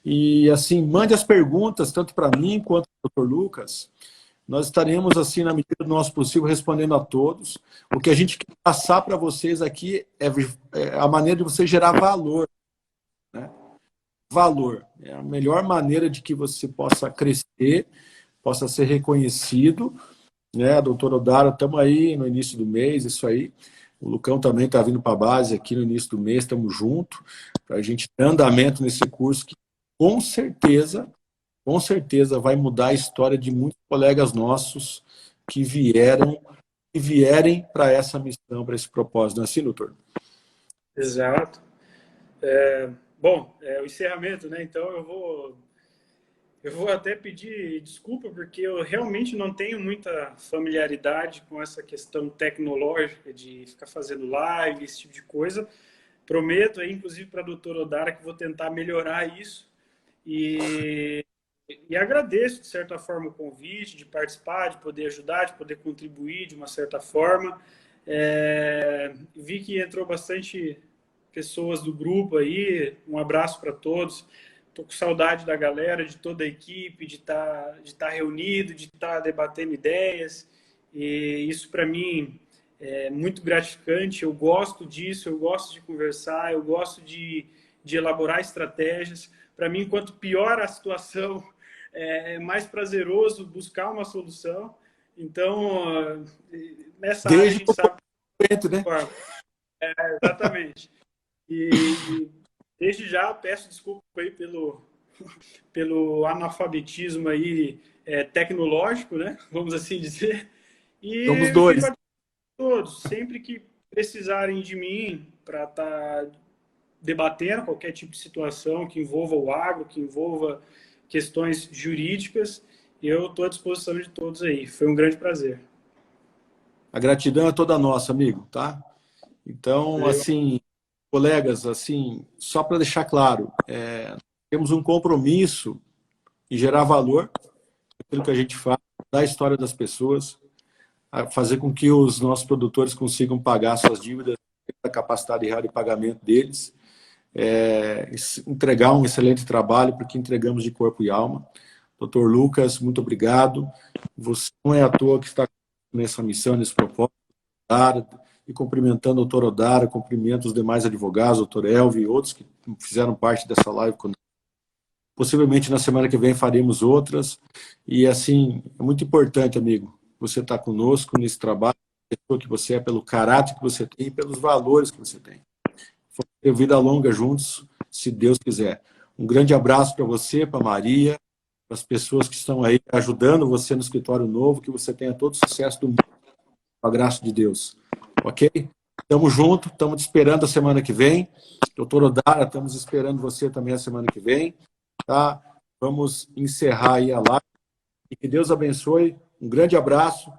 E, assim, mande as perguntas, tanto para mim quanto para o Dr. Lucas. Nós estaremos, assim, na medida do nosso possível, respondendo a todos. O que a gente quer passar para vocês aqui é a maneira de você gerar valor. Né? Valor. É a melhor maneira de que você possa crescer, possa ser reconhecido. Né? Doutor Odara, estamos aí no início do mês, isso aí. O Lucão também está vindo para a base aqui no início do mês, estamos juntos, para a gente ter andamento nesse curso que, com certeza vai mudar a história de muitos colegas nossos que vierem para essa missão, para esse propósito. Não é assim, doutor? Exato. Bom, o encerramento, né? Então eu vou até pedir desculpa, porque eu realmente não tenho muita familiaridade com essa questão tecnológica de ficar fazendo live, esse tipo de coisa. Prometo aí, inclusive, para a doutora Odara, que vou tentar melhorar isso. E agradeço, de certa forma, o convite de participar, de poder ajudar, de poder contribuir de uma certa forma. Vi que entrou bastante pessoas do grupo aí. Um abraço para todos. Estou com saudade da galera, de toda a equipe, de estar reunido, de estar debatendo ideias. E isso, para mim, é muito gratificante. Eu gosto disso, eu gosto de conversar, eu gosto de elaborar estratégias. Para mim, quanto pior a situação, é mais prazeroso buscar uma solução. Então, nessa área a gente sabe... né? Exatamente. E desde já peço desculpa aí pelo pelo analfabetismo aí, tecnológico, né? Vamos assim dizer. Somos E dois. fico a todos, sempre que precisarem de mim para estar debatendo qualquer tipo de situação que envolva o agro, que envolva questões jurídicas, eu estou à disposição de todos aí. Foi um grande prazer. A gratidão é toda nossa, amigo, tá? Então, Valeu. assim, colegas, assim, só para deixar claro, temos um compromisso em gerar valor naquilo que a gente faz, da história das pessoas, a fazer com que os nossos produtores consigam pagar suas dívidas, a capacidade real de pagamento deles, entregar um excelente trabalho, porque entregamos de corpo e alma. Doutor Lucas, muito obrigado. Você não é à toa que está nessa missão, nesse propósito, e cumprimentando o doutor Odara, cumprimento os demais advogados, o doutor Elvio e outros que fizeram parte dessa live conosco. Possivelmente na semana que vem faremos outras. E assim, é muito importante, amigo, você estar conosco nesse trabalho, pessoa que você é, pelo caráter que você tem e pelos valores que você tem. Vamos ter vida longa juntos, se Deus quiser. Um grande abraço para você, para Maria, para as pessoas que estão aí ajudando você no escritório novo, que você tenha todo o sucesso do mundo, com a graça de Deus. Ok? Estamos juntos, estamos te esperando a semana que vem. Doutor Odara, estamos esperando você também a semana que vem. Tá? Vamos encerrar aí a live. E que Deus abençoe. Um grande abraço.